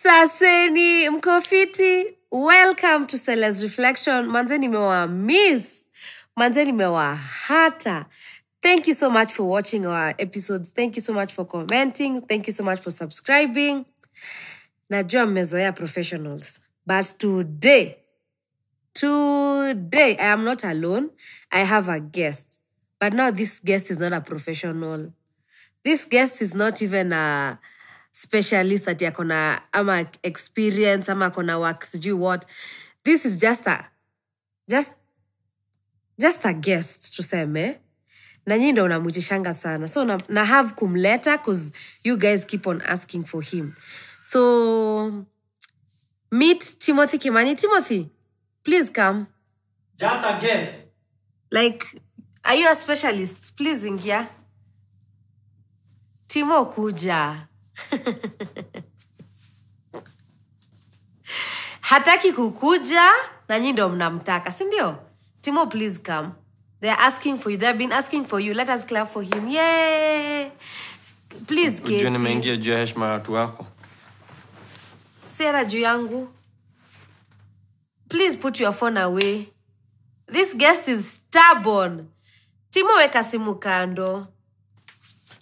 Saseni mkofiti, welcome to Cele's Reflection. Manze nimewa miss, manze nimewa hata. Thank you so much for watching our episodes. Thank you so much for commenting. Thank you so much for subscribing. Najua mmezoea professionals. But today, I am not alone. I have a guest. But now this guest is not a professional. This guest is not even a specialist ati akona ama experience ama akona work sijui what. This is just a guest tuseme. Na nyinyi ndio unamujishanga sana. So na have kumleta cause you guys keep on asking for him. So meet Timothy Kimani. Timothy, please come. Just a guest. Like, are you a specialist? Please ingia. Timo kuja. Hataki kukuja na nyinyi ndio mnamtaka, si ndio? Timo, please come. They are asking for you. They have been asking for you. Let us clap for him. Yay! Please, Katie. Ujue nimeingia juu ya heshima watu wako. Sera juu yangu. Please put your phone away. This guest is stubborn. Timo, weka simu kando.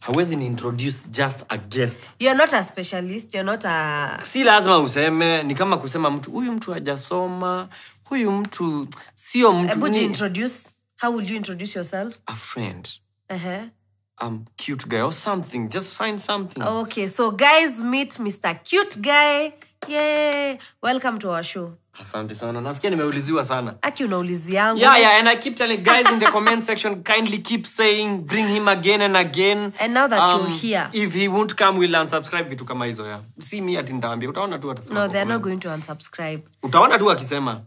Hawezi ni introduce just a guest. You're not a specialist. You're not a... Si lazima useme. Ni kama kusema mtu, huyu mtu hajasoma. Huyu mtu, sio mtu. Would you introduce? How would you introduce yourself? A friend. Uh-huh. Cute guy or something. Just find something. Okay, so guys, meet Mr. Cute Guy. Yay! Welcome to our show. Asante sana. Nasikia nimeuliziwa sana. Aki unaulizi yangu. Yeah, and I keep telling guys in the comment section, kindly keep saying, bring him again and again. And now that you're here. If he won't come, we'll unsubscribe vitu kama hizo ya. See me ati ndaambia. Utaona tu atasema. No, they're not going to unsubscribe. Utaona tu akisema.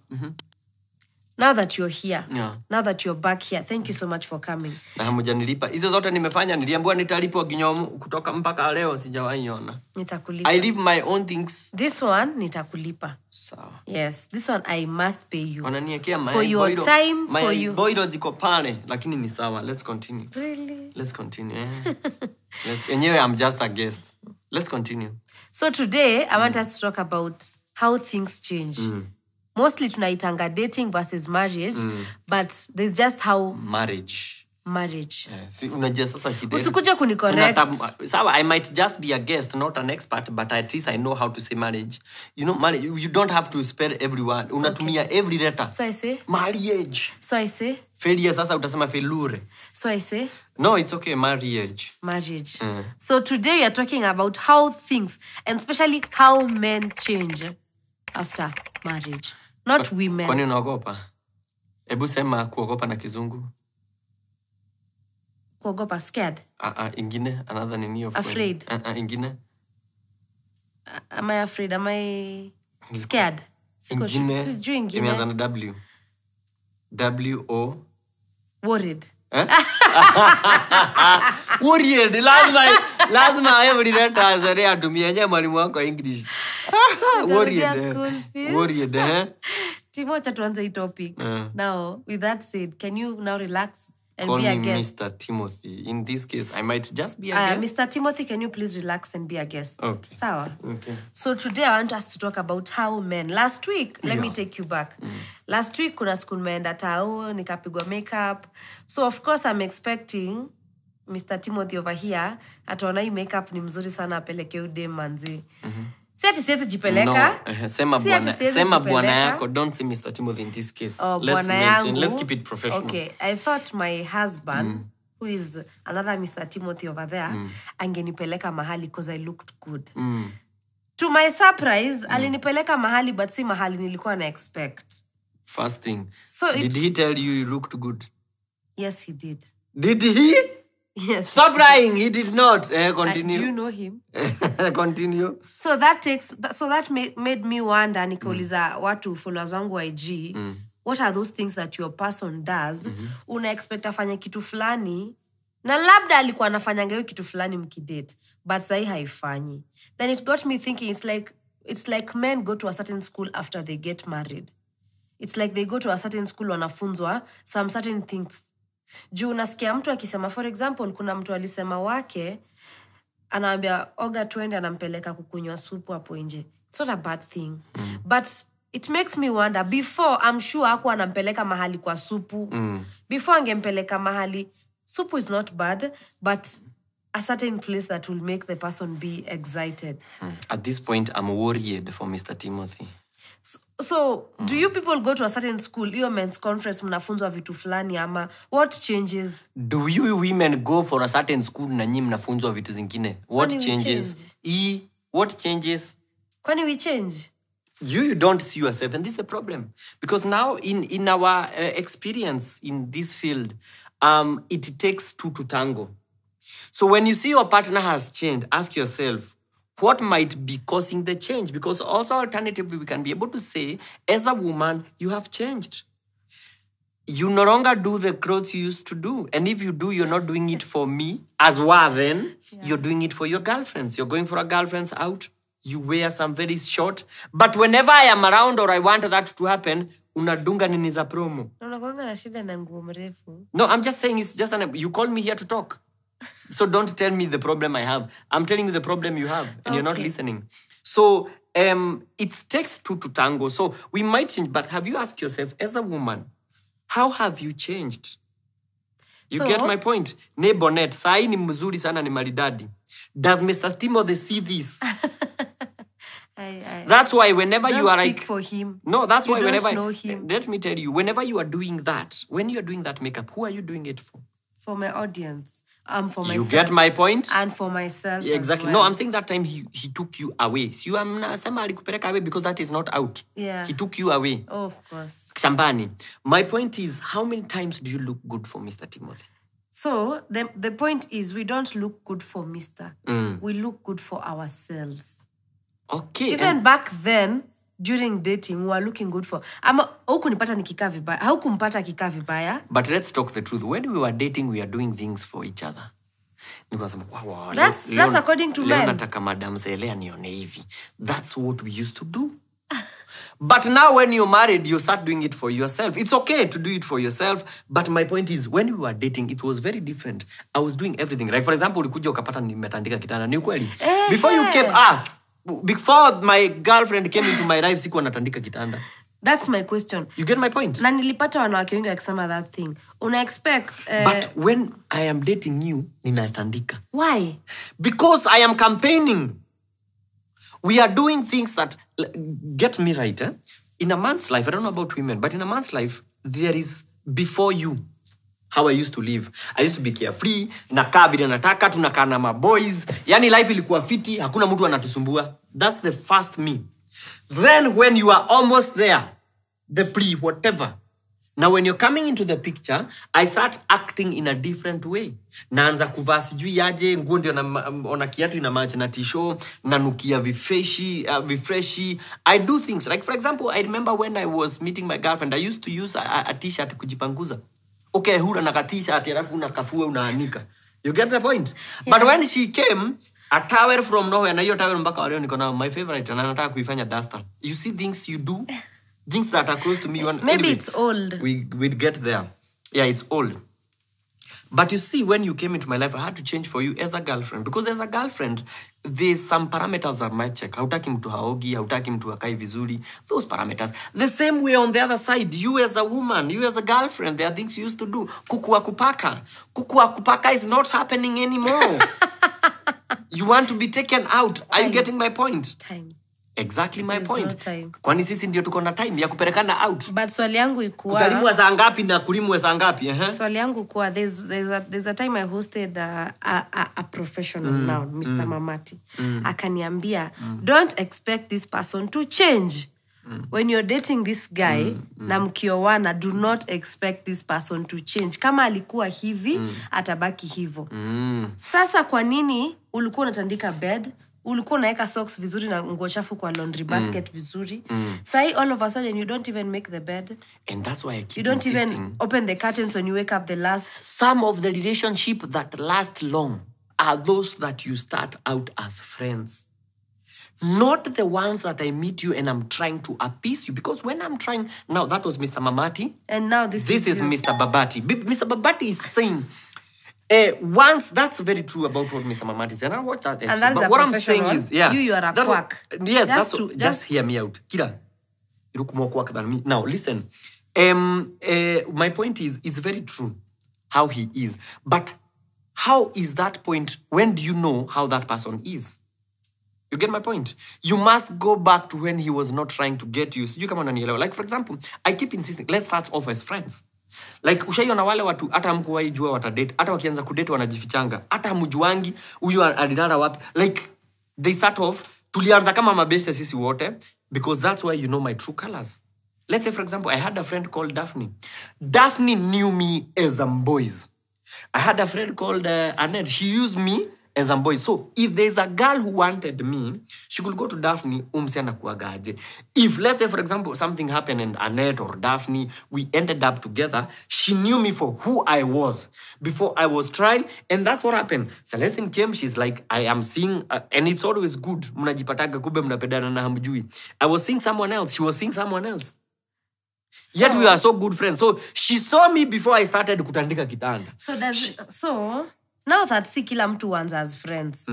Now that you're here. Yeah. Now that you're back here. Thank you so much for coming. Na hamujanilipa. Hizo zote nimefanya, niliambiwa nitalipwa ginyomu kutoka mpaka leo sijawahi ona. Nitakulipa. I leave my own things. This one nitakulipa. Sawa. Yes, this one I must pay you. Wananiekea for your boilo. time, my for you. boilo ziko pale, lakini ni sawa. Let's continue. Really? Let's continue. Anyway, I'm just a guest. Let's continue. So today, I want us to talk about how things change. Mostly tunaitanga dating versus marriage, but there's just how... Marriage. See, unajua sasa shida. Usikuja kunicorrect. Sawa, I might just be a guest, not an expert, but at least I know how to say marriage. You know, marriage, you don't have to spell every word. Unatumia every letter. So I say? Marriage. So I say? Failure, sasa utasema failure. So I say? No, it's okay, marriage. So today we are talking about how things, and especially how men change after marriage. Not women. Kwani unaogopa? Ebu sema kuogopa na kizungu. Kuogopa, scared. Ingine, another nini of afraid. Ingine. Am I afraid? Am I scared? Ingine. Imeanza na W. W-O. Worried. Worried. Lazima every letter azare atumie nye mwalimu wako English. Worried. Timo, tuanze hii topic. Now, with that said, can you now relax and call be a me guest? Mr. Timothy. In this case, I might just be a guest. Mr. Timothy, can you please relax and be a guest? Okay. Sawa? Okay. So today I want us to talk about how men. Last week, let me take you back. Last week, kuna siku nimeenda tao, nikapigwa makeup. So of course, I'm expecting Mr. Timothy over here, ataona hii makeup ni mzuri sana apeleke ude manzi. Si ati siwezi jipeleka. No, sema bwana yako. Don't say Mr. Timothy in this case. Let's keep it professional. Okay, I thought my husband, who is another Mr. Timothy over there, angenipeleka mahali because I looked good. To my surprise, alinipeleka mahali but si mahali nilikuwa na expect. First thing. So did he tell you looked good? Yes, he did. Did he? Yes. Stop lying. He did not. Continue. Do you know him? Continue. So that made me wonder, nikauliza watu followers wangu IG, what are those things that your person does? Una expect afanye kitu fulani, na labda alikuwa anafanyanga hiyo kitu fulani mkidate, but sahi haifanyi. Then it got me thinking, it's like men go to a certain school after they get married. It's like they go to a certain school wanafunzwa some certain things. Juu unasikia mtu akisema, for example, kuna mtu alisema wake anaambia Oga twende anampeleka kukunywa supu hapo nje. It's not a bad thing. But it makes me wonder, before, I'm sure hakuwa anampeleka mahali kwa supu. Before angempeleka mahali, supu is not bad, but a certain place that will make the person be excited. At this point, I'm worried for Mr. Timothy. So do you people go to a certain school, your men's conference, mnafunzwa vitu fulani ama what changes? Do you women go for a certain school na nyi mnafunzwa vitu zingine? What Kwani changes? What changes? Kwani we change? You don't see yourself, and this is a problem. Because now in our experience in this field, it takes two to tango. So when you see your partner has changed, ask yourself, what might be causing the change? Because also alternatively, we can be able to say, as a woman, you have changed. You no longer do the clothes you used to do. And if you do, you're not doing it for me as well then. You're doing it for your girlfriends. You're going for a girlfriend's out. You wear some very short. But whenever I am around or I want that to happen, unadunga nini za promo. Unakuanga na shida na nguo mrefu. No, I'm just saying it's just you called me here to talk. So don't tell me the problem I have. I'm telling you the problem you have and you're not listening. So it takes two to tango. So we might change, but have you asked yourself, as a woman, how have you changed? You get my point? Ne bonnet, sai ni mzuri sana ni maridadi. Does Mr. Timothy see this? That's why whenever you are like... for him. No, that's why whenever... Know him. Let me tell you, whenever you are doing that, when you are doing that makeup, who are you doing it for? For my audience. For myself. You get my point? And for myself. Yeah, exactly. Well. No, I'm saying that time he took you away. So I'm nasema alikupeleka away because that is not out. Yeah. He took you away. Oh, of course. Shambani. My point is, how many times do you look good for Mr. Timothy? So the point is, we don't look good for Mr. We look good for ourselves. Okay. Even back then, during dating, we were looking good for... Haukunipata nikikaa vibaya. Haukumpata akikaa vibaya. But let's talk the truth. When we were dating, we were doing things for each other. Wow, that's according to men. Nataka Madam Cele anione hivi. That's what we used to do. But now when you're married, you start doing it for yourself. It's okay to do it for yourself. But my point is, when we were dating, it was very different. I was doing everything. Like, for example, ulikuja ukapata nimetandika kitanda. Ni ukweli? Before you came... Before my girlfriend came into my life, sikuwa natandika kitanda. That's my question. You get my point? Na nilipata wanawake wengi wakisema that thing. Una expect... But when I am dating you, ninatandika. Why? Because I am campaigning. We are doing things that... Get me right, eh? In a man's life, I don't know about women, but in a man's life, there is before you. How I used to live. I used to be carefree, nakaa vile nataka, tunakaa na maboys. Yani life ilikuwa fiti, hakuna mtu anatusumbua. That's the first me. Then when you are almost there, the pre, whatever. Now when you're coming into the picture, I start acting in a different way. Naanza kuvaa sijui aje, nguo ndio ona kiatu ina match na tisho, nanukia vifreshi. I do things. Like for example, I remember when I was meeting my girlfriend, I used to use a t-shirt kujipanguza. Okay, hula na t-shirt, alafu unakafua unaanika. You get the point? Yeah. But when she came, a towel from nowhere, na hiyo towel mpaka waleo niko na my favorite, na nataka kuifanya duster. You see things you do, things that are close to me. Maybe anyway, it's old. We'd get there. Yeah, it's old. But you see, when you came into my life, I had to change for you as a girlfriend. Because as a girlfriend, there's some parameters that might check. Hautaki mtu haogi, hautaki mtu hakai vizuri. Those parameters. The same way on the other side, you as a woman, you as a girlfriend, there are things you used to do. Kuku wa kupaka. Kuku wa kupaka is not happening anymore. You want to be taken out. Are you getting my point? Time. Exactly my point. No time. Kwani sisi ndio tuko na time ya kuperekana out. But swali yangu ikuwa... Kutalimwa saa ngapi na kulimwa saa ngapi? Swali yangu ikuwa, there's a time I hosted a professional now, Mr. Mamati. Akaniambia, don't expect this person to change. When you're dating this guy, na mkiowana, do not expect this person to change. Kama alikuwa hivi, atabaki hivo. Sasa kwa nini ulikuwa unatandika bed? Ulikuwa unaeka socks vizuri na nguo chafu kwa laundry basket vizuri. Sai all of a sudden you don't even make the bed. And that's why I keep You don't insisting. even open the curtains when you wake up the last. Some of the relationships that last long are those that you start out as friends. Not the ones that I meet you and I'm trying to appease you. Because when I'm trying... Now, that was Mr. Mamati. And now this is Mr. Babati. Mr. Babati is saying... Once, that's very true about what Mr. Mamati said. And I watched that episode. And that's but what I'm saying is, you are a quack. Yes, just hear me out. Kira, you look more quack than me. Now, listen. My point is, it's very true how he is. But how is that point? When do you know how that person is? You get my point? You must go back to when he was not trying to get you. So you come on and yellow. Like, for example, I keep insisting, let's start off as friends. Like, ushaiona wale watu, hata hamkuwahi jua watadate, hata wakianza kudate wanajifichanga, hata hamjuangi, huyu alilala wapi. Like, they start off, tulianza kama mabeste sisi wote, because that's why you know my true colors. Let's say, for example, I had a friend called Daphne. Daphne knew me as a boys. I had a friend called Annette. She used me as a boy. So, if there's a girl who wanted me, she could go to Daphne, kuagaje. If, let's say, for example, something happened and Annette or Daphne, we ended up together, she knew me for who I was before I was trying, and that's what happened. Celestine came, she's like, I am seeing, and it's always good. Mnajipataga kube mnapedana na hamjui. I was seeing someone else, she was seeing someone else. Yet we are so good friends. So, she saw me before I started kutandika kitanda. So, now that si kila mtu wants as friends.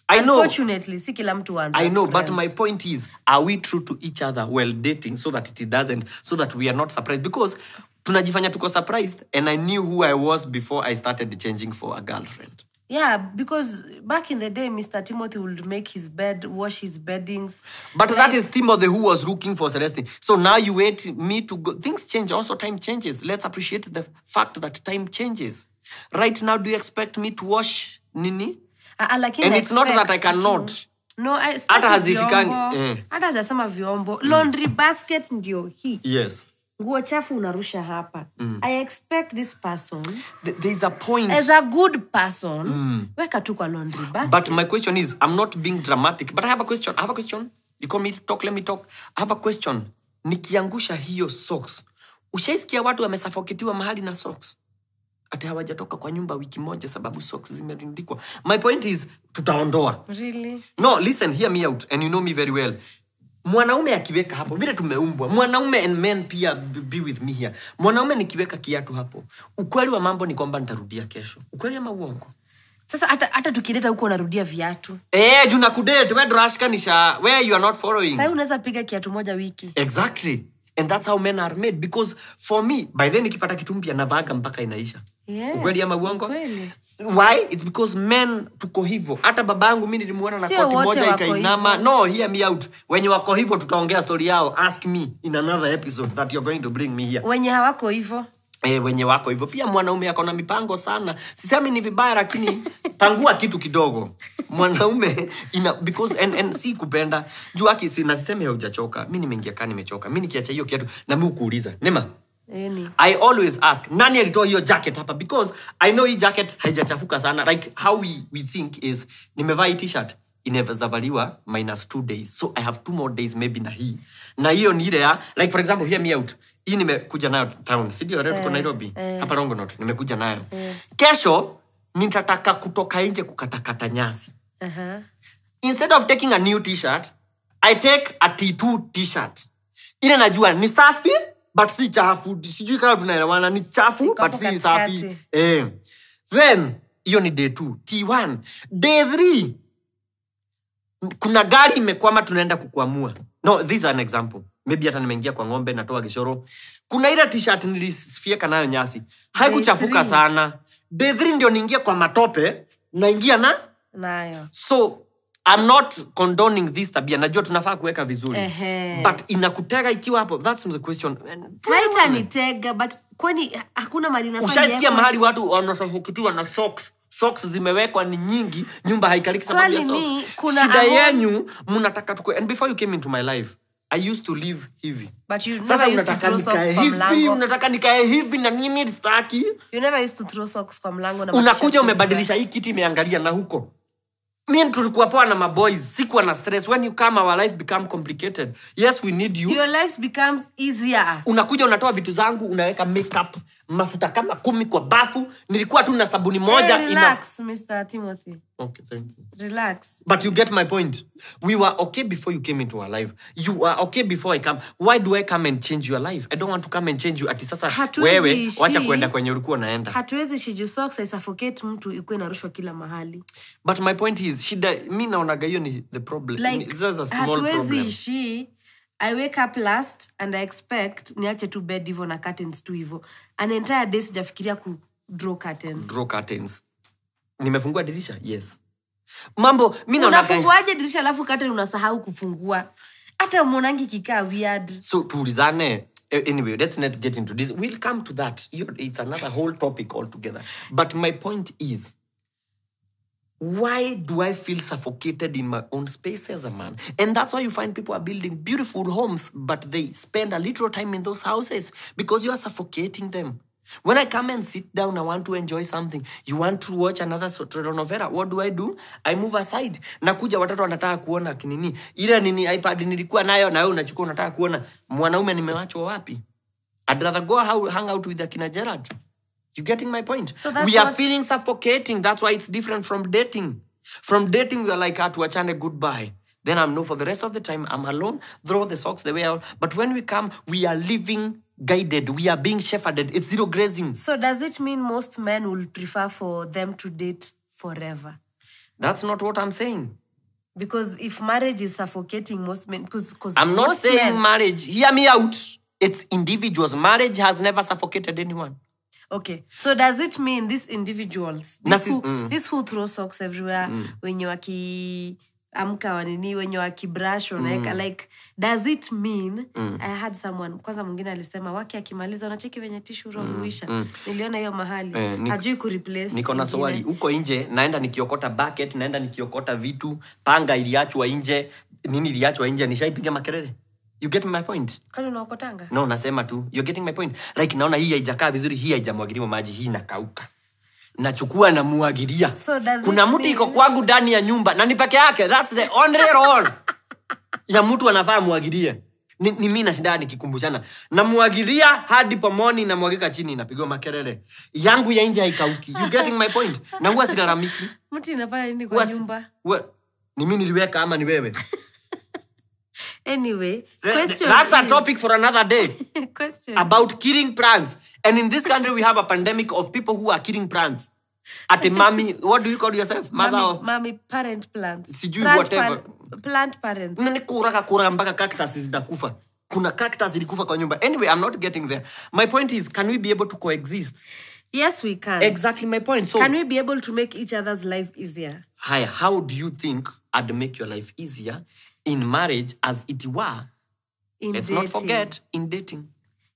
I know. Unfortunately, si kila mtu wants I know, as friends. but my point is, are we true to each other while dating so that it doesn't, so that we are not surprised? Because tunajifanya tuko surprised, and I knew who I was before I started changing for a girlfriend. Yeah, because back in the day, Mr. Timothy would make his bed, wash his beddings. But that is Timothy who was looking for Celestine. So now you wait me to go. Things change. Also, time changes. Let's appreciate the fact that time changes. Right now, do you expect me to wash Nini? And it's not that I cannot. No, hata hazifikangi. Hata hazasema vyombo. Laundry basket ndio hii. Yes. Nguo chafu unarusha hapa. I expect this person. There's a point. As a good person, weka tu kwa laundry basket. But my question is, I'm not being dramatic, but I have a question. You call me to talk, let me talk. I have a question. Nikiangusha hiyo socks. Ushaisikia watu wamesafoketiwa mahali na socks? Ati hawajatoka kwa nyumba wiki moja sababu socks zimerundikwa. My point is, tutaondoa. Really? No, listen, hear me out, and you know me very well. Mwanaume akiweka hapo, vile tumeumbwa. Mwanaume, and men pia be with me here. Mwanaume nikiweka kiatu hapo, ukweli wa mambo ni kwamba nitarudia kesho. Ukweli ama uongo? Sasa hata tukideta huko unarudia viatu. Juu na kudate, we drashkanisha, where you are not following. Sasa unaweza piga kiatu moja wiki. Exactly. And that's how men are made. Because for me, by then nikipata kitu mpya navaga mpaka inaisha. Yeah. Ukweli ama uongo? Ukweli. Why? It's because men tuko hivyo. Hata babangu mimi nilimuona na koti moja ikainama. No, hear me out. Wenye wako hivyo tutaongea story yao. Ask me in another episode that you're going to bring me here. Wenye hawako hivyo. Wenye wako hivyo. Pia mwanaume yako na mipango sana. Sisemi ni vibaya lakini pangua kitu kidogo. Mwanaume because and si kupenda. Juu haki nasiseme hujachoka. Mimi nimeingia kani nimechoka. Mimi nikiacha hiyo kiatu na mimi kuuliza. Nema. I always ask, nani alitoa hiyo jacket hapa? Because I know hii jacket haijachafuka sana. Like how we think is, nimevaa hii t-shirt, inaweza valiwa -2 days. So I have 2 more days maybe na hii. Na hiyo ni ile ya, like for example, hear me out. Hii nimekuja nayo town. Sidio, leo tuko Nairobi. Hapa Rongonot, nimekuja nayo. Kesho, nitataka kutoka nje kukatakata nyasi. Instead of taking a new t-shirt, I take a T2 t-shirt. Ile najua ni safi, but si chafu. Sijui kama tunaelewana, ni chafu but si safi. Then hiyo ni day 2. T1. Day 3. Kuna gari imekwama tunaenda kukwamua. No, this is an example. Maybe hata nimeingia kwa ng'ombe natoa gishoro. Kuna ile t-shirt nilisifieka nayo nyasi. Haikuchafuka sana. Day 3 ndio niingia kwa matope, naingia nayo. So I'm not condoning this tabia. Najua tunafaa kuweka vizuri. But inakutega ikiwa hapo. That's the question. Haita nitega, but kwani hakuna mahali nafanya. Ushaisikia mahali watu wanasafokitiwa na socks. Socks zimewekwa ni nyingi, nyumba haikaliki sababu ya socks. Shida yenyu mnataka tukue. And before you came into my life, I used to live hivi. But you never used to throw socks kwa mlango. Unataka nikae hivi na nini staki? You never used to throw socks kwa mlango na unakuja umebadilisha hii kiti imeangalia na huko. Mimi tulikuwa poa na maboys, sikuwa na stress. When you come, our life become complicated. Yes, we need you. Your life becomes easier. Unakuja unatoa vitu zangu, unaweka makeup, mafuta kama 10 kwa bafu, nilikuwa tu na sabuni moja. Relax, Mr. Timothy. Okay, thank you. Relax. But you get my point. We were okay before you came into our life. You were okay before I come. Why do I come and change your life? I don't want to come and change you. Ati sasa wewe wacha kwenda kwenye ulikuwa naenda. Hatuwezi shiju socks I suffocate mtu ikuwe narushwa kila mahali. But my point is, shida mimi naonaga hiyo ni the problem. Like, It's just a small problem. I wake up last and I expect niache tu bed hivyo na curtains tu hivyo. An entire day sijafikiria ku draw curtains. Draw curtains. Nimefungua dirisha? Yes. Mambo mimi naona unafunguaje dirisha alafu curtain unasahau kufungua? Hata umonangi kikaa weird. So tuulizane. Anyway, let's not get into this. We'll come to that. It's another whole topic altogether. But my point is, why do I feel suffocated in my own space as a man? And that's why you find people are building beautiful homes, but they spend a little time in those houses because you are suffocating them. When I come and sit down, I want to enjoy something. You want to watch another telenovela. What do? I move aside. Nakuja watoto wanataka kuona kinini. Ile nini iPad nilikuwa nayo na wewe unachukua unataka kuona mwanaume nimewachwa wapi? I'd rather go hang out with Akina Gerard. You getting my point? So we are feeling suffocating. That's why it's different from dating. From dating, we are like, tuachane goodbye. Then I'm no for the rest of the time. I'm alone. Throw the socks the way out. But when we come, we are living guided. We are being shepherded. It's zero grazing. So does it mean most men will prefer for them to date forever? That's not what I'm saying. Because if marriage is suffocating most men, because I'm not saying marriage. Hear me out. It's individuals. Marriage has never suffocated anyone. Okay, so does it mean these individuals, these who throw socks everywhere, when you waki amka wanini, when you waki brush like, does it mean, I had someone, kwanza mwingine alisema, waki akimaliza, unacheki venye tissue roll huisha. Niliona hiyo mahali, hajui kureplace. Niko na swali, uko nje, naenda nikiokota bucket, naenda nikiokota vitu, panga iliachwa nje, nini iliachwa nje, nishaipiga makelele. You get my point? Kwani unaokotanga? No, nasema tu. You're getting my point. Like naona hii haijakaa vizuri, hii haijamwagiliwa maji, hii inakauka. Nachukua na muagilia. So kuna mtu iko kwangu ndani ya nyumba na ni peke yake. That's the only role. Ya mtu anafaa muagilie. Ni mimi na shida nikikumbushana. Na muagilia hadi pomoni na mwagika chini inapigwa makelele. Yangu ya nje haikauki. You getting my point? Na huwa silalamiki. Mtu inafanya nini kwa nyumba? Ni mimi niliweka ama ni wewe? Anyway, that's a topic for another day. Question about killing plants. And in this country, we have a pandemic of people who are killing plants. At a mommy, what do you call yourself? Mother mommy parent plants. Sijui whatever. Plant parents. Nani kura mpaka cactus zinakufa. Kuna cactus zilikufa kwa nyumba. Anyway, I'm not getting there. My point is, can we be able to coexist? Yes, we can. Exactly my point. So, can we be able to make each other's life easier? Hi, how do you think I'd make your life easier in marriage as it were? Let's dating. Not forget, in dating.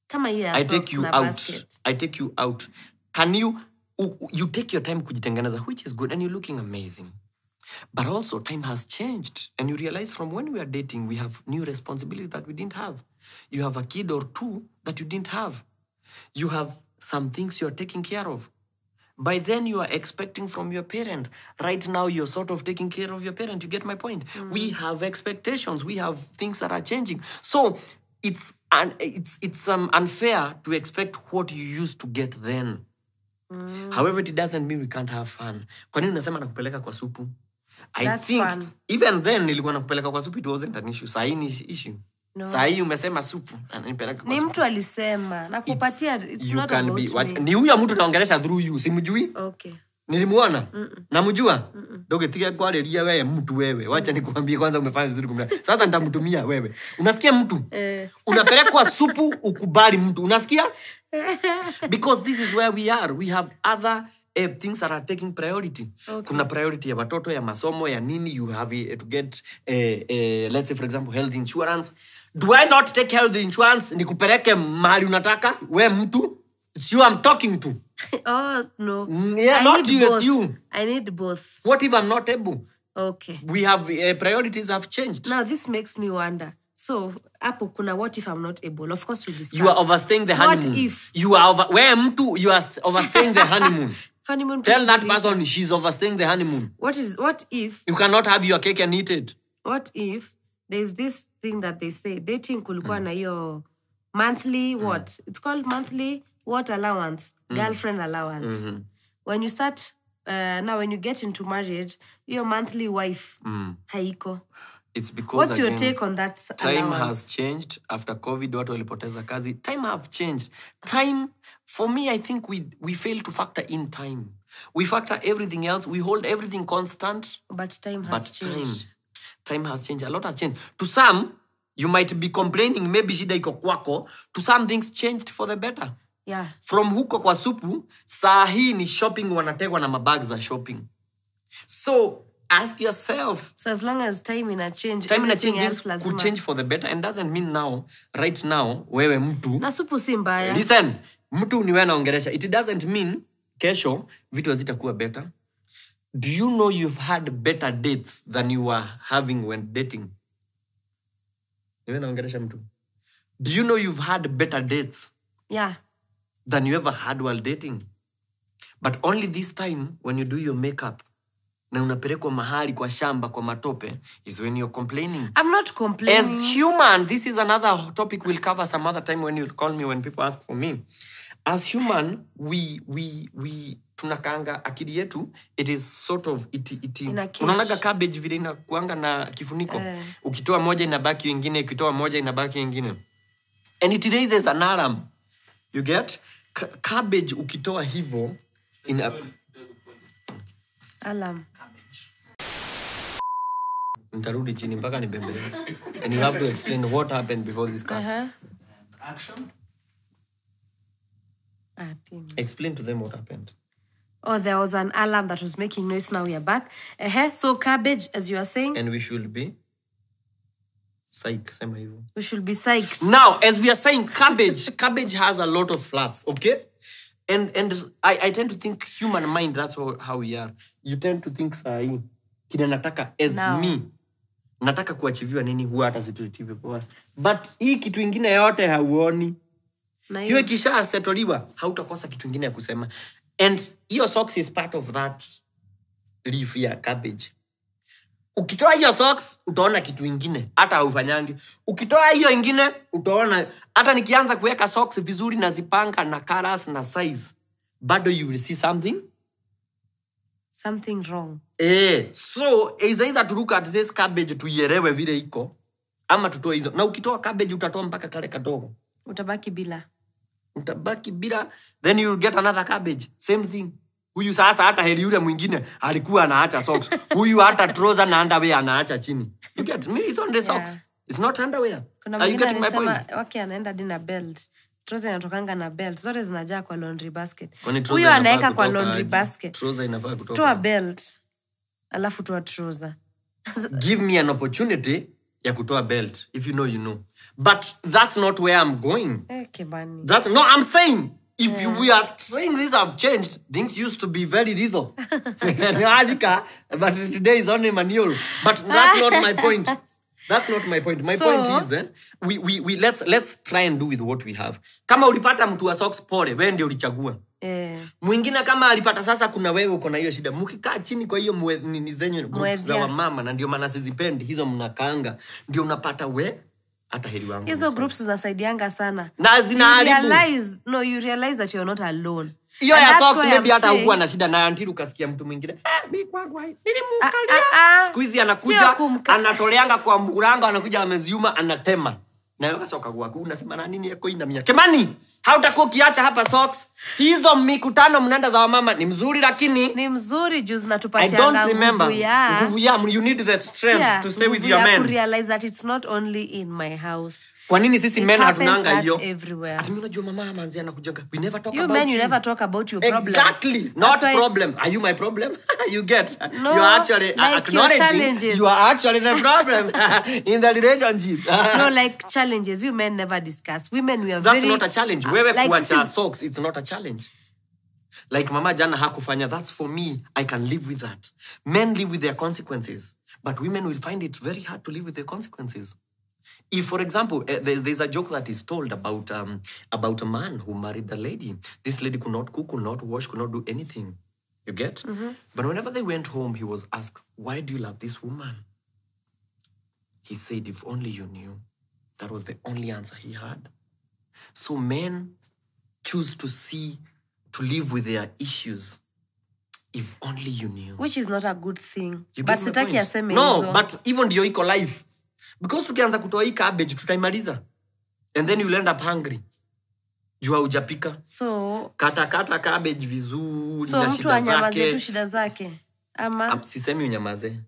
Come here, I take you out. Basket. I take you out. Can you take your time kujitengeneza, which is good, and you're looking amazing. But also, time has changed. And you realize from when we are dating, we have new responsibilities that we didn't have. You have a kid or two that you didn't have. You have some things you're taking care of. By then, you are expecting from your parent. Right now, you're sort of taking care of your parent. You get my point? We have expectations. We have things that are changing. So, it's unfair to expect what you used to get then. However, it doesn't mean we can't have fun. Kwa nini unasema nakupeleka kwa supu? I think fun. Even then, nilikuwa nakupeleka kwa supu, it wasn't an issue. Sahi ni issue. No. Sahi umesema supu. Ni mtu alisema. Nakupatia, it's not about me. Ni huyo mtu naongelesha through you. Simujui? Okay. Nilimuona? Namujua? Doge tika kwa lelia wewe mtu wewe. Wacha nikuambie kwanza umefanya vizuri kumla. Sasa nitamtumia wewe. Unasikia mtu? Unapelekwa supu ukubali mtu. Unasikia? Because this is where we are. We have other things that are taking priority. Okay. Kuna priority ya watoto, ya masomo, ya nini. You have to get, let's say for example, health insurance. Do I not take health insurance? Nikupeleke mahali unataka? We mtu? It's you I'm talking to. Oh, no. Yeah, not you, it's you. I need both. What if I'm not able? Okay. We have, priorities have changed. Now, this makes me wonder. So, Apo, kuna what if I'm not able? Of course, we discuss. You are overstaying the honeymoon. What if? You are you are overstaying the honeymoon. Honeymoon. Tell that person she's overstaying the honeymoon. What if? You cannot have your cake and eat it. What if there's this thing that they say, dating kulikuwa na hiyo monthly, what? It's called monthly What allowance? Girlfriend allowance. When you start, now when you get into marriage, your monthly wife, haiko. It's because What's your again, take on that time allowance? has changed after COVID. Watu walipoteza kazi. Time have changed. Time, for me, I think we fail to factor in time. We factor everything else. We hold everything constant. But time has changed. Time has changed. A lot has changed. To some, you might be complaining, maybe shida iko kwako. To some, things changed for the better. Yeah. From huko kwa supu, saa hii ni shopping wanategwa na mabag za shopping. So, ask yourself. So as long as time in a change, Things could change for the better, and doesn't mean now, right now, wewe mtu. Na supu si mbaya. Listen, mtu ni wewe naongelesha. It doesn't mean kesho vitu hazitakuwa better. Do you know you've had better dates than you were having when dating? Ni wewe naongelesha mtu. Do you know you've had better dates? Yeah. Than you ever had while dating? But only this time when you do your makeup na unapelekwa mahali kwa shamba kwa matope is when you're complaining. I'm not complaining. As human, this is another topic we'll cover some other time when you call me, when people ask for me. As human, we tunakaanga akili yetu, it is sort of unaonaga cabbage vile inakuanga na kifuniko. Ukitoa moja inabaki nyingine, ukitoa moja inabaki nyingine. And it raises an alarm. You get? Cabbage ukitoa hivyo in alarm. Nitarudi chini mpaka nibembeleze. And you have to explain what happened before this cut. Action. Explain to them what happened. Oh, there was an alarm that was making noise. Now we are back. So cabbage, as you are saying. And we should be psyched. We should be psyched. Now, as we are saying, cabbage has a lot of flaps, okay? And I tend to think human mind, that's how we are. You tend to think sahi. Kile nataka as now. Me. Nataka kuachiviwa nini huwa hata situtivi poa. But hii kitu ingine yote hauoni. Hiyo kisha setoliwa, hautakosa kitu ingine ya kusema. And your socks is part of that leaf ya cabbage. Ukitoa hiyo socks, utaona kitu ingine. Hata haufanyangi. Ukitoa hiyo ingine, utaona. Hata nikianza kuweka socks vizuri na zipanga na colors na size. Bado you will see something. Something wrong. So, is either to look at this cabbage tuielewe vile iko. Ama tutoe hizo. Na ukitoa cabbage, utatoa mpaka kale kadogo. Utabaki bila. Then you'll get another cabbage. Same thing. Huyu sasa hata heli yule mwingine alikuwa anaacha socks. Huyu hata trouser na underwear anaacha chini. You get me? It's on the socks. Yeah. It's not underwear. Are you getting my point? Waki anaenda dina belt. Trouser inatokanga na belt. Zote zinajaa kwa laundry basket. Huyu anaeka kwa laundry basket. Trouser inafaa kutoka. Toa belt. Alafu toa trouser. Give me an opportunity ya kutoa belt. If you know, you know. But that's not where I'm going. I'm saying, if we are saying this have changed, things used to be very lethal. But today is only manual. But that's not my point. That's not my point. My point is, let's try and do with what we have. Kama ulipata mtu wa socks pole, wewe ndio ulichagua. Mwingine kama alipata sasa kuna wewe uko na hiyo shida. Mkikaa chini kwa hiyo nini zenyu group za wamama na ndio maana sizipendi hizo mnakaanga. Ndio unapata we hata heri wangu. Hizo groups zinasaidianga sana. Na zinaharibu. You realize that you're not alone. Hiyo ya socks maybe hata hukuwa na shida na until ukasikia mtu mwingine. Mimi kwangu nilimukalia. Siku hizi anakuja anatoleanga kwa mlango anakuja ameziuma anatema. Na wewe soka kwako unasema na nini yako ina mia. Kemani, hautakuwa kiacha hapa socks. Hizo mikutano mnaenda za wamama ni mzuri lakini ni mzuri juu zinatupatia nguvu ya. Nguvu ya, you need the strength to stay with your men. To realize that it's not only in my house. Kwa nini sisi men hatunanga hiyo? Ati mimi unajua mama manzi anakujaga. We never talk you about men, you never talk about your problems. Exactly. Not problem. Are you my problem? You get. No, you are actually acknowledging you are actually the problem in the relationship. No, like challenges you men never discuss. Women we are That's very. That's not a challenge. Wewe kuacha socks, it's not a challenge. Like mama jana hakufanya, that's for me. I can live with that. Men live with their consequences, but women will find it very hard to live with their consequences. If, for example, there's a joke that is told about a man who married a lady. This lady could not cook, could not wash, could not do anything. You get? Mm-hmm. But whenever they went home, he was asked, why do you love this woman? He said, if only you knew. That was the only answer he had. So men choose to live with their issues. If only you knew. Which is not a good thing. You But get my sitaki point? aseme No, hizo. but even ndio iko life. Because tukianza kutoa hii cabbage, tutaimaliza. And then you'll end up hungry. Jua hujapika. So Kata cabbage vizuri so na mtu shida anyamaze tu zake. shida zake. Ama Sisemi unyamaze.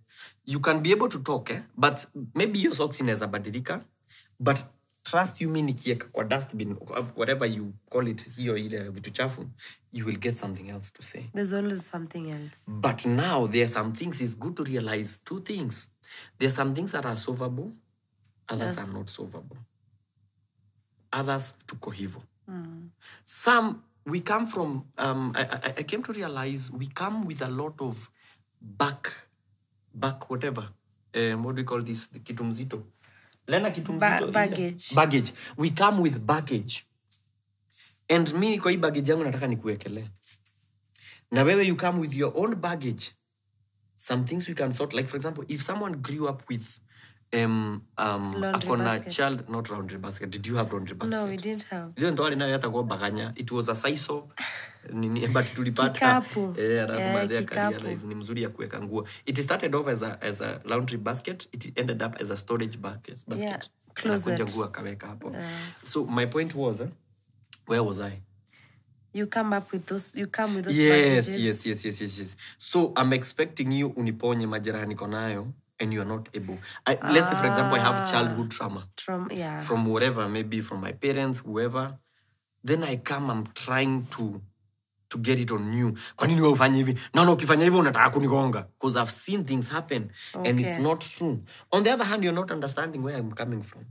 You can be able to talk, but maybe your socks inaweza badilika. But trust you, mimi nikieka kwa dustbin, whatever you call it, hiyo ile vitu chafu, you will get something else to say. there's always something else. But now there are some things, it's good to realize two things. There are some things that are solvable, others are not solvable. Others tuko hivyo. Some, we come from, I came to realize we come with a lot of back whatever. What do we call this? The kitu mzito. Lena kitu mzito. Baggage. Baggage. We come with baggage. And mimi kwa hii baggage yangu nataka nikuwekele. Na wewe you come with your own baggage. Some things we can sort. Like for example, if someone grew up with Laundry basket. child, not laundry basket. Did you have laundry basket? No, we didn't have. Ile ndo nayo hata kwa baganya. It was a saiso. But tulipata. Kikapu. Kikapu. Ni mzuri ya kuweka nguo. It started off as a laundry basket. It ended up as a storage basket. Yeah, closet. Nguo akaweka hapo. So my point was, where was I? You come with those Yes, baggages. yes. So I'm expecting you uniponye majeraha niko nayo and you are not able. Let's say, for example, I have childhood trauma. From whatever, maybe from my parents, whoever. Then I come, I'm trying to get it on you. Kwa nini wewe ufanye hivi? No, ukifanya hivi unataka kunigonga. Because I've seen things happen and it's not true. On the other hand, you're not understanding where I'm coming from.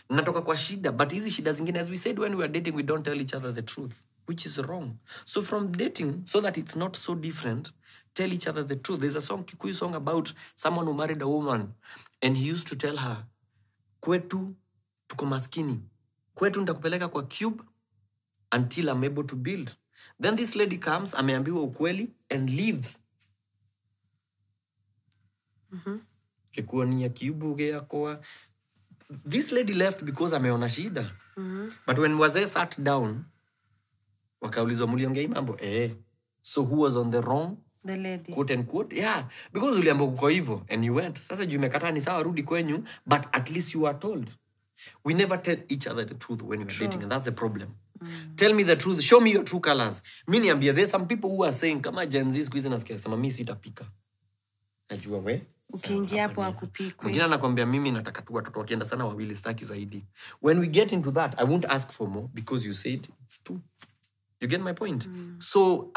Natoka kwa shida, but hizi shida zingine, as we said when we were dating, we don't tell each other the truth, which is wrong. So from dating, so that it's not so different, tell each other the truth. There's a Kikuyu song about someone who married a woman, and he used to tell her, kwetu tuko maskini. Kwetu nitakupeleka kwa cube until I'm able to build. Then this lady comes, ameambiwa ukweli, and leaves. Kikuwa ni ya cube ugeakoa. This lady left because ameona shida. But when wazee sat down, wakaulizwa muliongea hii mambo. So who was on the wrong? The lady. Quote and quote. Yeah. Because uliambo kuko hivyo and you went. Sasa juu umekataa ni sawa rudi kwenyu, but at least you are told. We never tell each other the truth when we're dating, and that's the problem. Tell me the truth. Show me your true colors. Mimi niambia, there's some people who are saying, kama Gen Z squeeze nasikia sema mimi sitapika. Najua we. Ukiingia hapo akupikwe. Mwingine anakuambia mimi nataka tu watoto wakienda sana wawili staki zaidi. When we get into that, I won't ask for more because you said it's true. You get my point? So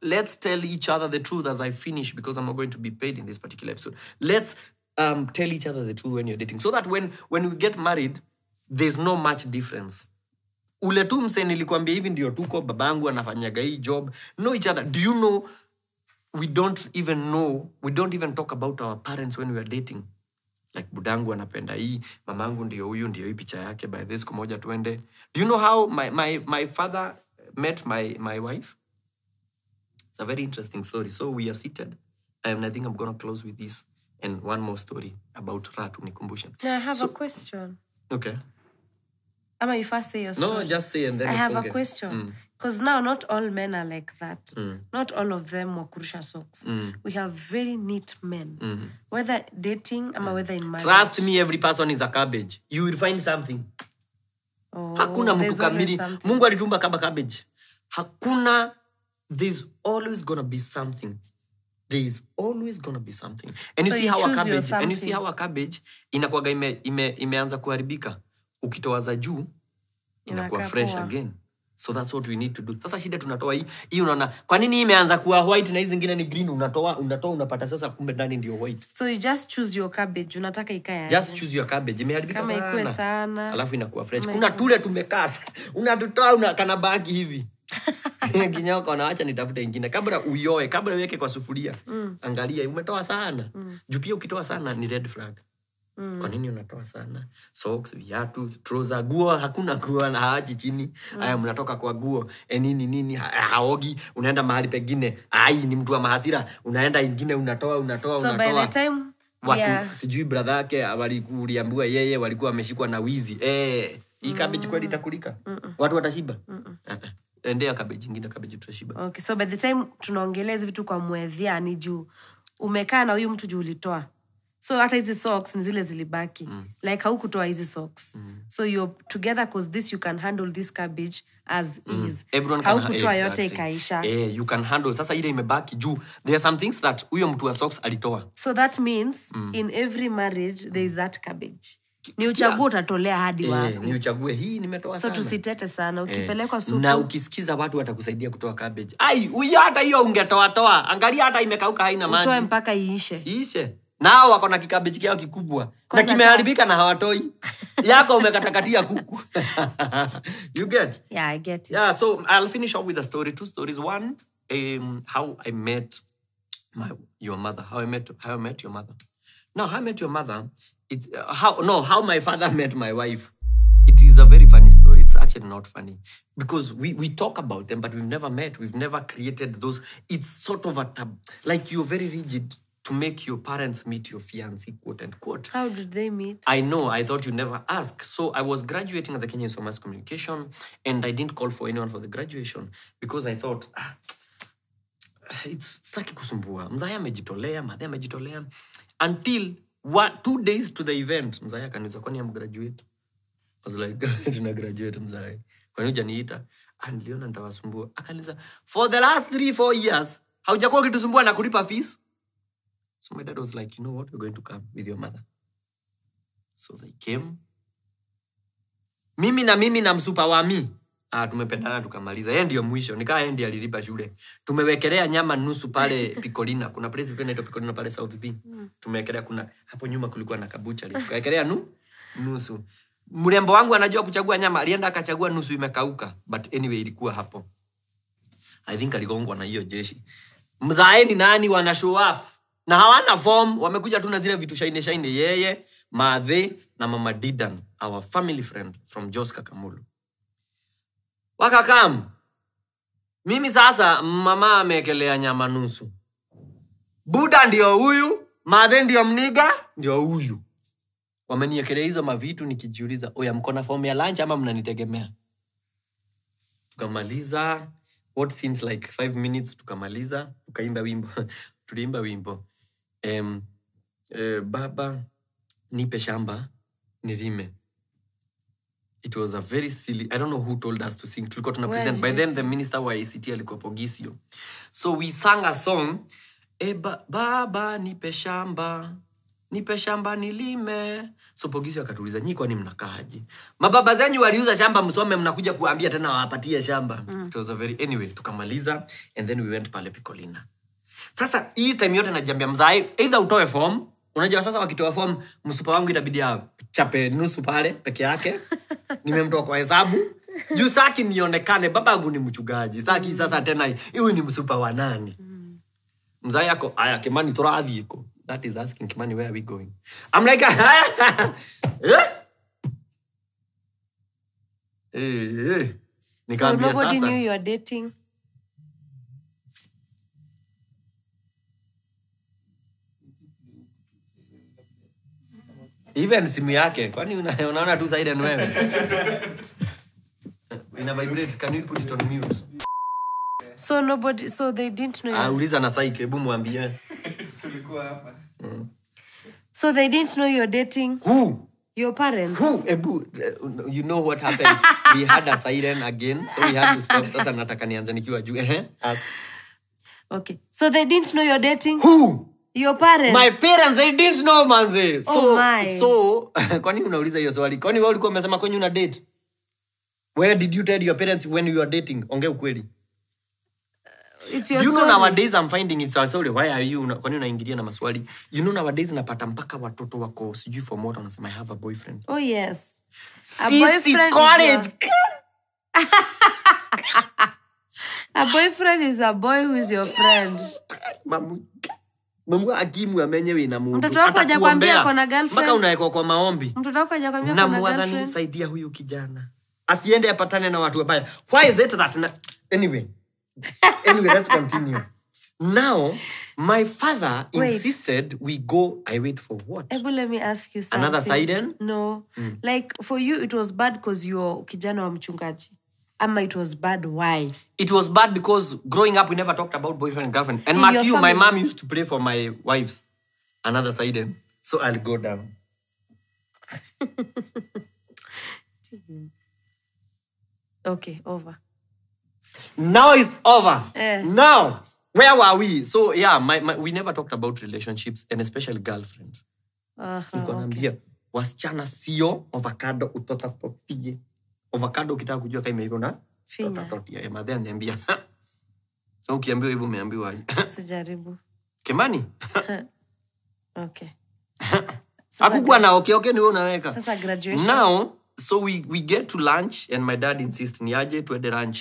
let's tell each other the truth as I finish, because I'm not going to be paid in this particular episode. Let's tell each other the truth when you're dating, so that when we get married, there's no much difference. Ule tu mse nilikwambia hivi ndio tuko, babangu anafanyaga hii job. Know each other. Do you know we don't even talk about our parents when we are dating. Like budangu anapenda hii, mamangu ndio huyu, ndio hii picha yake, by this kumoja tuende. Do you know how my father met my wife? It's a very interesting story. So we are seated, and I think I'm going to close with this and one more story about Ratu Nikumbusha. No, I have a question. Okay. Ama you first say your story. No, just say and then I have a question. Because now not all men are like that. Not all of them wakurusha socks. We have very neat men. Whether dating ama whether in marriage. Trust me, every person is a cabbage. You will find something. Hakuna mtu kamili. Mungu alitumba kama cabbage. Hakuna. There's always gonna be something. There's always gonna be something. And you So see you how a choose your cabbage, and you see something. how a cabbage inakuwaga imeanza kuharibika. Ukitoa za juu inakuwa Inakaa fresh poa. again. So that's what we need to do. Sasa shida tunatoa hii unaona kwa nini hii imeanza kuwa white na hizi zingine ni green, unatoa unapata sasa kumbe ndani ndio white. So you just choose your cabbage. Unataka ikae aje. Just choose your cabbage. Imeharibika Kama ikue sana. alafu inakuwa fresh. Kuna tule tumekaa. Unatutoa kana baki hivi. Kinyao kwa naacha nitafute ingine. Kabla uyoe, kabla uweke kwa sufuria. Angalia umetoa sana. Juu pia ukitoa sana ni red flag. Kwa nini unatoa sana? Socks, viatu, trouser, guo, hakuna guo na haachi chini. Haya mnatoka kwa guo. Nini haogi, unaenda mahali pengine. Ni mtu wa mahasira, unaenda ingine unatoa. So by the time watu sijui brother yake walikuambiwa yeye walikuwa wameshikwa na wizi. Hii cabbage kweli itakulika? Watu watashiba? Endea cabbage ingine, cabbage tutashiba. Okay, so by the time tunaongelea hizi vitu kwa mwedhia ni juu umekaa na huyu mtu juu ulitoa. So hata hizi socks ni zile zilibaki. Like haukutoa hizi socks. So you're together cause this you can handle this cabbage as is. Everyone can haukutoa yote ikaisha. You can handle. Sasa ile imebaki juu. There are some things that huyo mtu wa socks alitoa. So that means in every marriage there is that cabbage. Ni uchague utatolea hadi wapi. Ni uchague hii nimetoa sana. So tusitete sana. Ukipelekwa supu. Na ukisikiza watu watakusaidia kutoa cabbage. Ai, huyo hata hiyo ungetoa. Angalia hata imekauka haina maji. Utoe mpaka iishe. Iishe. Nao wako na kikabeji kiao kikubwa. Na kimeharibika na hawatoi. Yako umekatakatia kuku. You get? Yeah, I get it. Yeah, so I'll finish off with a story. 2 stories. One, how I met your mother. How I met your mother. Now, how I met your mother, it's how my father met my wife. It is a very funny story. It's actually not funny. Because we talk about them, but we've never met. We've never created those. It's sort of like you're very rigid to make your parents meet your fiancé, quote unquote. How did they meet? I know. I thought you'd never ask. So I was graduating at the Kenya Institute of Mass Communication, and I didn't call for anyone for the graduation because I thought, it's saki kusumbua. Mzaya amejitolea, madhe amejitolea. Until 2 days to the event, Mzaya akaniuliza kwani amgraduate? I was like, tuna graduate Mzaya. Kwani hujaniita? Niliona nitawasumbua. Akaniuliza, for the last 3-4 years, haujakuwa ukitusumbua na kulipa fees? So my dad was like, you know what? We're going to come with your mother. So they came. Mimi na msupa wa mi. Tumependana tukamaliza. Yeye ndio mwisho. Nikaa yeye ndiye alilipa shule. Tumewekelea nyama nusu pale Pikolina. Kuna place ilikuwa inaitwa Pikolina pale South B. Tumewekelea kuna hapo nyuma kulikuwa na kabucha. Tukawekelea nusu. Mrembo wangu anajua kuchagua nyama. Alienda akachagua nusu imekauka. But anyway ilikuwa hapo. I think aligongwa na hiyo jeshi. Mzaeni nani wana show up? Na hawana form, wamekuja tu na zile vitu shaine yeye, madhe na mama Didan, our family friend from Jos Kakamulu. Wakakam. Mimi sasa mama amekelea nyama nusu. Buda ndio huyu, madhe ndio mniga, ndio huyu. Wameniekelea hizo mavitu nikijiuliza, oya mkona form ya lunch ama mnanitegemea? Tukamaliza, what seems like 5 minutes tukamaliza, tukaimba wimbo. Tuliimba wimbo. Baba nipe shamba nilime. It was a very silly, I don't know who told us to sing. Tulikuwa tuna present. By then the minister wa ICT alikuwa Pogisio. So we sang a song. Baba nipe shamba nilime. So Pogisio akatuliza, nyi kwani mnakaaje? Mababa zenyu waliuza shamba msome mnakuja kuambia tena wapatie shamba. It was a very, anyway tukamaliza and then we went pale Pikolina. Sasa hii time yote najiambia mzai either utoe form. Unajua sasa wakitoa form msupa wangu itabidi chape nusu pale peke yake. Nimemtoa kwa hesabu. Juu sitaki nionekane baba yangu ni mchungaji. Sitaki sasa tena huyu ni msupa wa nani. Mzai yako aya Kimani turathi iko. That is asking Kimani where are we going? I'm like So nobody knew you are dating? Even simu yake. Kwani unaona tu side and wewe? Ina vibrate. Can you put it on mute? So they didn't know you. Uliza na Saike, hebu mwambie. Tulikuwa hapa. So they didn't know you're dating? Who? Your parents? Who? You know what happened? We had a siren again, so we had to stop. Sasa nataka nianze nikiwa juu. Ask. Okay. So they didn't know you're dating? Who? Your parents? My parents, they didn't know, manze. So, kwani unauliza hiyo swali? Kwani wewe ulikuwa umesema kwenye una date? Where did you tell your parents when you are dating? Ongea ukweli. It's your you story. know nowadays I'm finding it's a story. Why are you? Kwani unaingilia na maswali? You know nowadays napata mpaka watoto wako sijui for more wanasema I have a boyfriend. Oh yes. A boyfriend college. A boyfriend is a boy who is your friend. Mamu akimu amenyewe na Mungu. Mtoto wako hajakwambia kuna girlfriend? Mpaka unawekwa kwa maombi. Mtoto wako hajakwambia kuna girlfriend? Na mwadhani saidia huyu kijana. Asiende apatane na watu wabaya. Why is it that anyway, let's continue. Now, my father Wait. insisted we go. I wait for what? Ebu, let me ask you something. Another Siden? No. Like, for you, it was bad because you're kijana wa mchungaji. Ama it was bad, why? It was bad because growing up, we never talked about boyfriend and girlfriend. And In mark your you, my family? mom used to pray for my wives. Another Siden. So I'll go down. Okay, over. Now it's over. Eh. Now, where were we? So yeah, we never talked about relationships and especially girlfriends. Nilikuwa naambia, wasichana sio avocado utotatotie. Avocado ukitaka kujua kama hivyo na Finya. utatotia. Madhe ananiambia. So ukiambiwa hivyo umeambiwa. Usijaribu. Kimani? Okay. Hakukuwa na okay ni wewe unaweka. Sasa graduation. Now, so we get to lunch and my dad insists ni aje tuende lunch.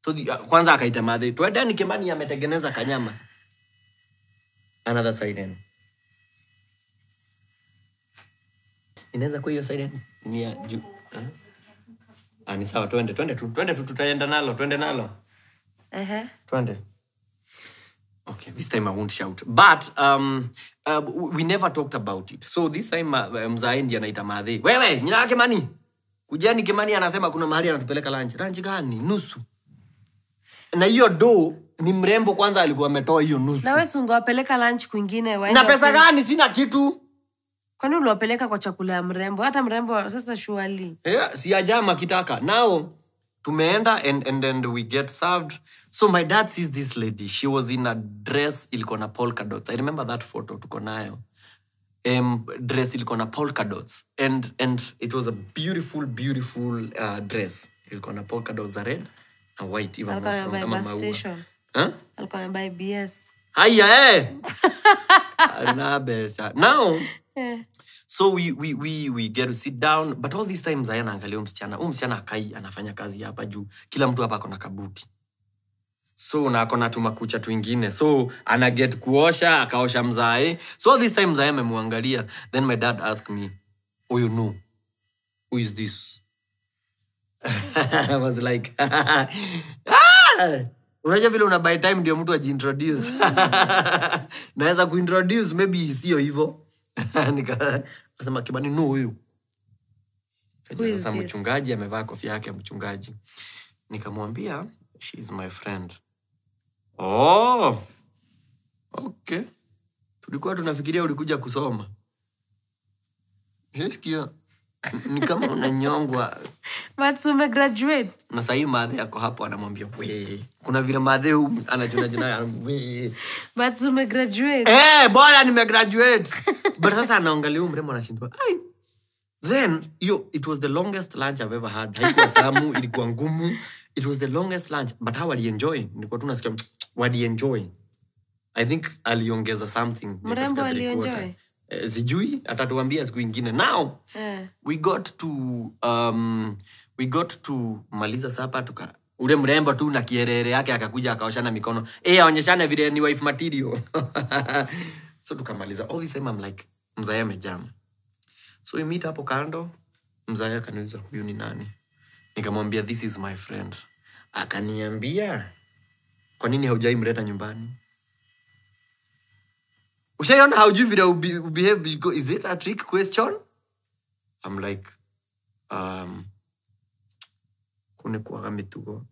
So kwanza akaita madhe, tuende ni Kimani ametengeneza kanyama. Another side. Inaweza kwa hiyo side ni ya juu. Ni sawa, twende tu tutaenda nalo, twende nalo. Twende. Okay, this time I won't shout. But we never talked about it. So this time mzae ndiye anaita madhe. Wewe, jina lake Kimani. Kujani Kimani anasema kuna mahali anatupeleka lunch. Lunch gani? Nusu. Na hiyo do ni mrembo kwanza alikuwa ametoa hiyo nusu. Na wewe ungewapeleka lunch kwingine na pesa gani? Sina kitu. Kwani uliwapeleka kwa chakula ya mrembo? Hata mrembo sasa shuali. Si ajama kitaka. Now tumeenda and then we get served. So my dad sees this lady. She was in a dress ilikuwa na polka dots. I remember that photo tuko nayo. Dress ilikuwa na polka dots. And it was a beautiful dress. Ilikuwa na polka dots za red and white even more from kama maua. Alikuwa ambaye BS. Haya Now so we get to sit down, but all these times Zaya anaangalia msichana akai anafanya kazi hapa juu. Kila mtu hapa akona kabuti. So na akona tumakucha tuingine. So ana get kuosha, akaosha mzae. So all this time Zaya amemwangalia. Then my dad asked me, "Oh, you know, who is this?" I was like, unajua vile una by time ndio mtu ajiintroduce. Naweza kuintroduce maybe sio hivyo. Nikasema Kimani no huyu. Sasa mchungaji amevaa kofia yake ya mchungaji. Nikamwambia she is my friend. Oh. Okay. Tulikuwa tunafikiria ulikuja kusoma. Jesikia ni kama unanyongwa. But umegraduate. Na sasa hii madhe yako hapo anamwambia we. Kuna vile madhe anajuna jina we. But umegraduate. Bora nimegraduate. But sasa anaangalia mrembo anashindwa. Then it was the longest lunch I've ever had. Haikuwa tamu, ilikuwa ngumu. It was the longest lunch, but how wali enjoy? Nilikuwa tu nasikia wali enjoy. I think aliongeza something. Mrembo alienjoy. Sijui atatuambia siku nyingine. Now we got to maliza sapa ule mrembo tu na kierere yake akakuja akaoshana mikono. Aonyeshane vile ni wife material. So tukamaliza. All this time I'm like mzae amejam. So we meet hapo kando. Mzae akaniuliza huyu ni nani? Nikamwambia this is my friend. Akaniambia kwa nini haujaimleta nyumbani? Ushaiona haujui vile behave? Is it a trick question? I'm like kune kuwaga mitugo.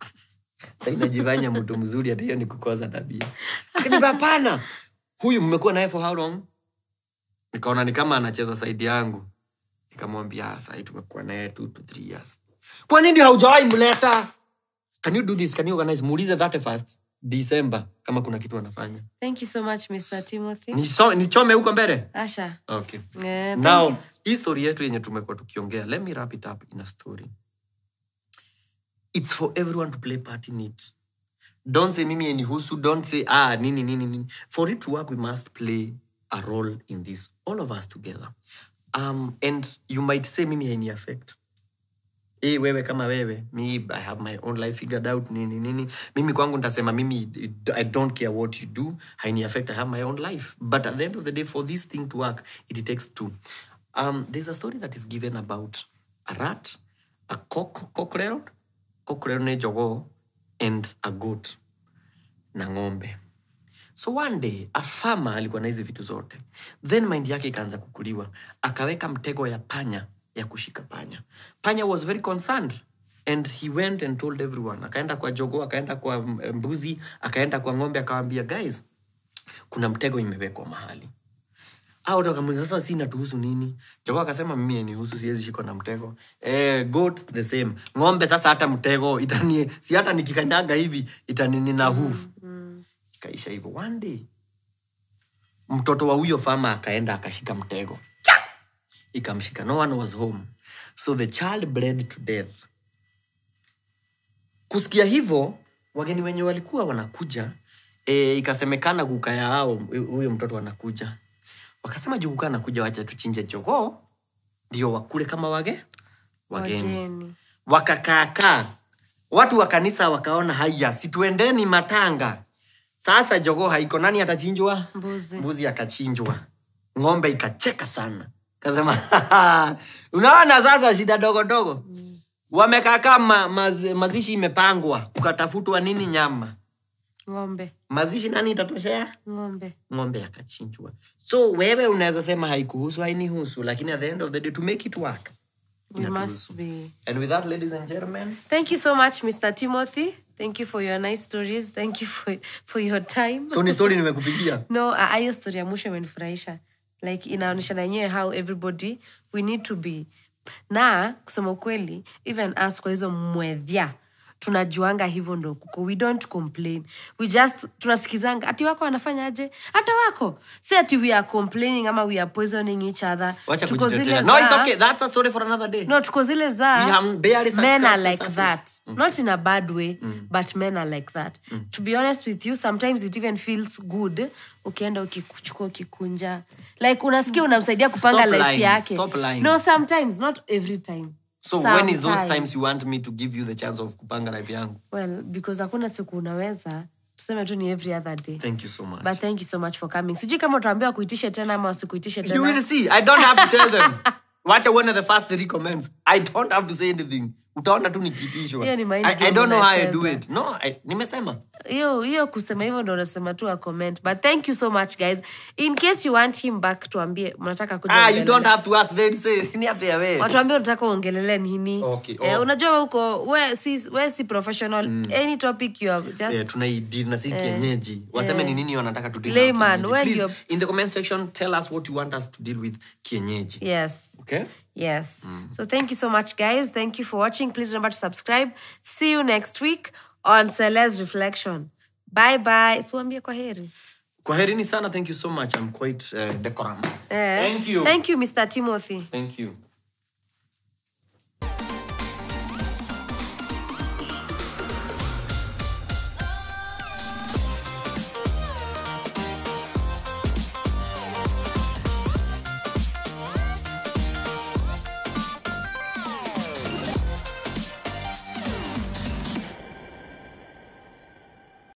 Inajifanya mtu mzuri hata hiyo ni kukosa tabia. Akaniambia hapana. Huyu mmekuwa naye for how long? Nikaona ni kama anacheza side yangu. Nikamwambia sasa tumekuwa naye 2 to 3 years. Kwa nini haujawahi mleta? Can you do this? Can you organize? Muulize 31st December kama kuna kitu anafanya. Thank you so much, Mr. Timothy. Nichome huko mbele? Asha. Okay. Now, hii story yetu yenye tumekuwa tukiongea, let me wrap it up in a story. It's for everyone to play part in it. Don't say mimi enihusu, don't say nini. For it to work, we must play a role in this, all of us together. And you might say mimi haini affect. Wewe kama wewe, me, I have my own life figured out, nini. Mimi kwangu nitasema mimi, I don't care what you do, haini affect, I have my own life. But at the end of the day, for this thing to work, it takes two. There's a story that is given about a rat, a cockerel ne jogo, and a goat, na ng'ombe. So one day a farmer alikuwa na hizi vitu zote. Then mind yake ikaanza kukuliwa. Akaweka mtego ya panya ya kushika panya. Panya was very concerned and he went and told everyone. Akaenda kwa jogoo, akaenda kwa mbuzi, akaenda kwa ng'ombe, akawaambia guys, kuna mtego imewekwa mahali. Au wakamuuliza sasa si inatuhusu nini? Jogoo akasema mimi nihusu, siwezi shikwa na mtego. Goat the same. Ng'ombe sasa hata mtego itani, si hata nikikanyaga hivi itanini na hoof. Ikaisha hivyo. One day mtoto wa huyo farmer akaenda akashika mtego. Ikamshika. No one was home. So the child bled to death. Kusikia hivyo, wageni wenye walikuwa wanakuja, ikasemekana guka yao huyo mtoto anakuja. Wakasema juguka anakuja, wacha tuchinje jogoo ndio wakule kama wageni. Wakakaa. Watu wa kanisa wakaona haya, situendeni matanga. Sasa jogoo haiko, nani atachinjwa? Mbuzi akachinjwa. Ng'ombe ikacheka sana. Kasema unaona sasa shida dogo. Wamekaa mazishi imepangwa. Kukatafutwa nini nyama? Ng'ombe. Mazishi nani itatoshea? Ng'ombe akachinjwa. So wewe unaweza sema haikuhusu, hainihusu, lakini at the end of the day to make it work, we must be. And with that, ladies and gentlemen, thank you so much, Mr. Timothy. Thank you for your nice stories. Thank you for your time. So ni story nimekupigia? No, hiyo story ya mwisho imenifurahisha. Like inaonyesha na yenyewe how everybody we need to be. Na kusema ukweli, even us kwa hizo mwedhia tunajuanga hivyo ndo kuko. We don't complain. We just tunasikizanga ati wako wanafanya aje? Hata wako. Si ati we are complaining ama we are poisoning each other. Tuko zile no, it's okay. That's a story for another day. No, tuko zile za men are like that. Not in a bad way, but men are like that. To be honest with you, sometimes it even feels good ukienda ukichukua ukikunja. Like unasikia unamsaidia kupanga life yake. Stop lying. No, sometimes, not every time. So sometimes. When is those times you want me to give you the chance of kupanga life yangu? Well, because hakuna siku unaweza. Tuseme tu ni every other day. Thank you so much. But thank you so much for coming. Sijui kama utaambiwa kuitishe tena ama usikuitishe tena. You will see. I don't have to tell them. Watch one of the first 3 comments. I don't have to say anything. Utaona tu nikitishwa. I don't know how I do it. No, nimesema. Hiyo kusema hivyo ndo unasema tu a comment. But thank you so much, guys. In case you want him back, tuambie mnataka kuja. You don't have to ask. They say ni hapo ya wewe. Watuambie unataka uongelele nini. Okay. Unajua huko wewe si professional. Any topic you have just tunaidili na si kienyeji. Waseme ni nini wanataka tu deal. Layman, please in the comment section tell us what you want us to deal with kienyeji. Yes. Okay? Yes. So thank you so much, guys. Thank you for watching. Please remember to subscribe. See you next week on Cele's Reflection. Bye-bye. Suambie kwaheri. Kwaherini sana. Thank you so much. I'm quite decorum. Thank you. Thank you, Mr. Timothy. Thank you.